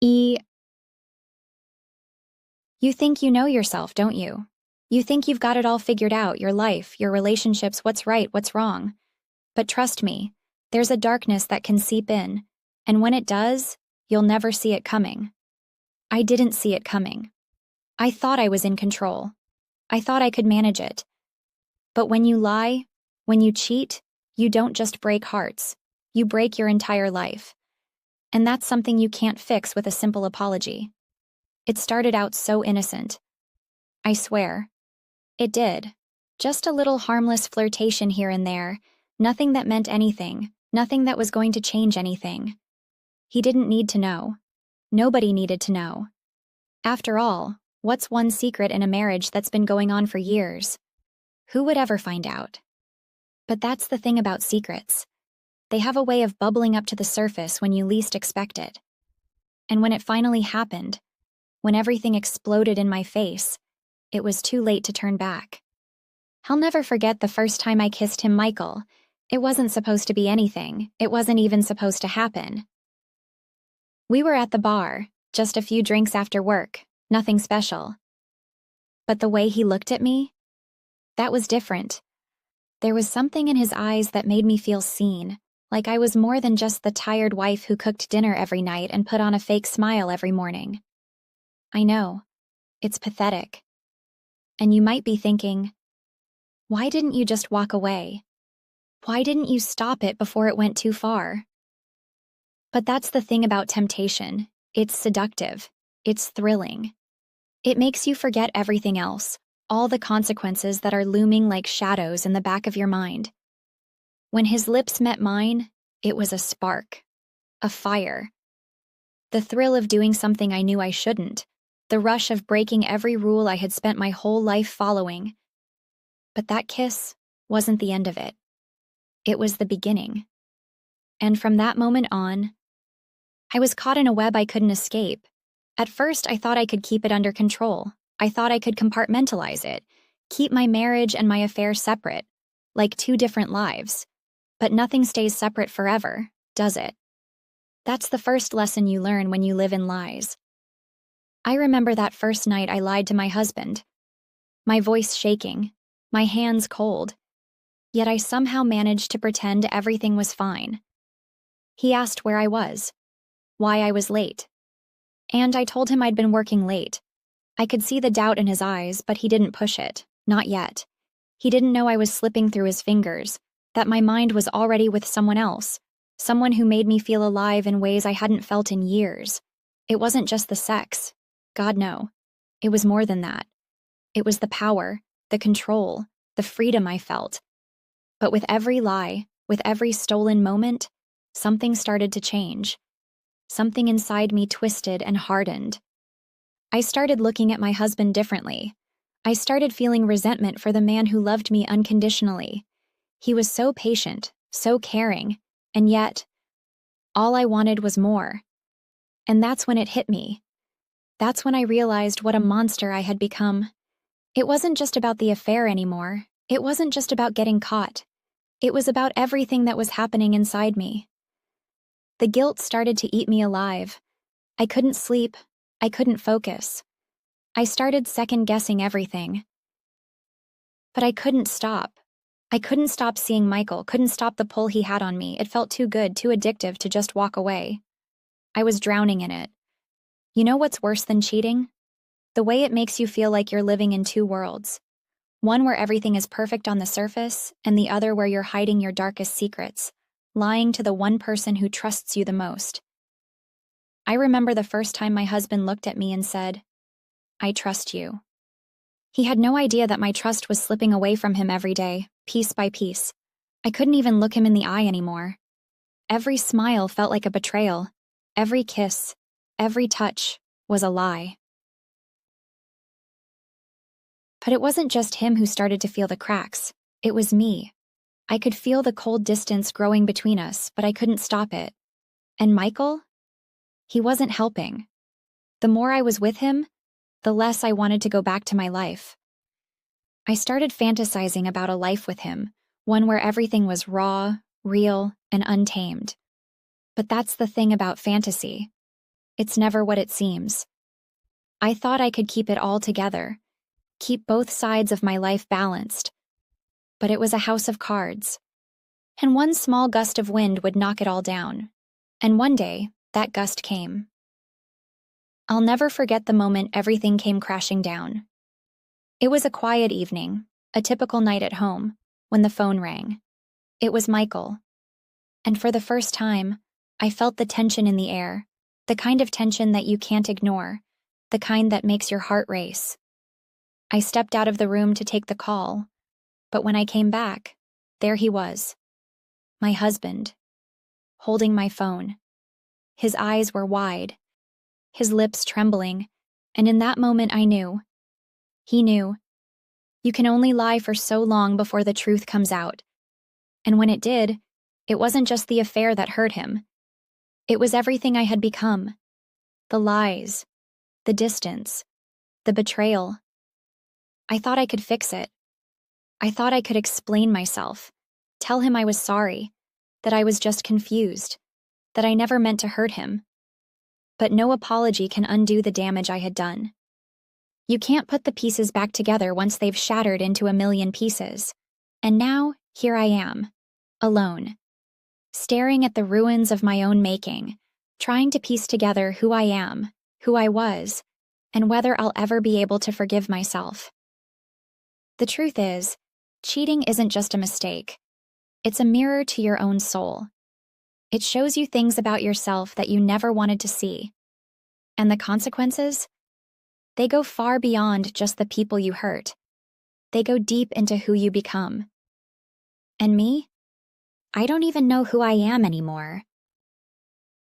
E. You think you know yourself, don't you? You think you've got it all figured out, your life, your relationships, what's right, what's wrong. But trust me, there's a darkness that can seep in, and when it does, you'll never see it coming. I didn't see it coming. I thought I was in control. I thought I could manage it. But when you lie, when you cheat, you don't just break hearts, you break your entire life. And that's something you can't fix with a simple apology. It started out so innocent. I swear. It did. Just a little harmless flirtation here and there, nothing that meant anything, nothing that was going to change anything. He didn't need to know. Nobody needed to know. After all, what's one secret in a marriage that's been going on for years? Who would ever find out? But that's the thing about secrets. They have a way of bubbling up to the surface when you least expect it. And when it finally happened, when everything exploded in my face, it was too late to turn back. I'll never forget the first time I kissed him, Michael. It wasn't supposed to be anything. It wasn't even supposed to happen. We were at the bar, just a few drinks after work, nothing special. But the way he looked at me, that was different. There was something in his eyes that made me feel seen, like I was more than just the tired wife who cooked dinner every night and put on a fake smile every morning. I know, it's pathetic. And you might be thinking, why didn't you just walk away? Why didn't you stop it before it went too far? But that's the thing about temptation. It's seductive. It's thrilling. It makes you forget everything else, all the consequences that are looming like shadows in the back of your mind. When his lips met mine, it was a spark, a fire. The thrill of doing something I knew I shouldn't, the rush of breaking every rule I had spent my whole life following. But that kiss wasn't the end of it. It was the beginning. And from that moment on, I was caught in a web I couldn't escape. At first, I thought I could keep it under control. I thought I could compartmentalize it, keep my marriage and my affair separate, like two different lives. But nothing stays separate forever, does it? That's the first lesson you learn when you live in lies. I remember that first night I lied to my husband. My voice shaking, my hands cold. Yet I somehow managed to pretend everything was fine. He asked where I was, why I was late. And I told him I'd been working late. I could see the doubt in his eyes, but he didn't push it, not yet. He didn't know I was slipping through his fingers, that my mind was already with someone else, someone who made me feel alive in ways I hadn't felt in years. It wasn't just the sex. God, no. It was more than that. It was the power, the control, the freedom I felt. But with every lie, with every stolen moment, something started to change. Something inside me twisted and hardened. I started looking at my husband differently. I started feeling resentment for the man who loved me unconditionally. He was so patient, so caring, and yet, all I wanted was more. And that's when it hit me. That's when I realized what a monster I had become. It wasn't just about the affair anymore. It wasn't just about getting caught. It was about everything that was happening inside me. The guilt started to eat me alive. I couldn't sleep. I couldn't focus. I started second-guessing everything. But I couldn't stop. I couldn't stop seeing Michael, couldn't stop the pull he had on me. It felt too good, too addictive to just walk away. I was drowning in it. You know what's worse than cheating? The way it makes you feel like you're living in two worlds. One where everything is perfect on the surface, and the other where you're hiding your darkest secrets, lying to the one person who trusts you the most. I remember the first time my husband looked at me and said, "I trust you." He had no idea that my trust was slipping away from him every day, piece by piece. I couldn't even look him in the eye anymore. Every smile felt like a betrayal. Every kiss, every touch was a lie. But it wasn't just him who started to feel the cracks. It was me. I could feel the cold distance growing between us, but I couldn't stop it. And Michael? He wasn't helping. The more I was with him, the less I wanted to go back to my life. I started fantasizing about a life with him, one where everything was raw, real, and untamed. But that's the thing about fantasy. It's never what it seems. I thought I could keep it all together, keep both sides of my life balanced. But it was a house of cards. And one small gust of wind would knock it all down. And one day, that gust came. I'll never forget the moment everything came crashing down. It was a quiet evening, a typical night at home, when the phone rang. It was Michael. And for the first time, I felt the tension in the air, the kind of tension that you can't ignore, the kind that makes your heart race. I stepped out of the room to take the call, but when I came back, there he was. My husband, holding my phone. His eyes were wide, his lips trembling, and in that moment I knew. He knew. You can only lie for so long before the truth comes out. And when it did, it wasn't just the affair that hurt him. It was everything I had become. The lies, the distance, the betrayal. I thought I could fix it. I thought I could explain myself, tell him I was sorry, that I was just confused, that I never meant to hurt him. But no apology can undo the damage I had done. You can't put the pieces back together once they've shattered into a million pieces. And now, here I am, alone, staring at the ruins of my own making, trying to piece together who I am, who I was, and whether I'll ever be able to forgive myself. The truth is, cheating isn't just a mistake. It's a mirror to your own soul. It shows you things about yourself that you never wanted to see. And the consequences? They go far beyond just the people you hurt. They go deep into who you become. And me? I don't even know who I am anymore.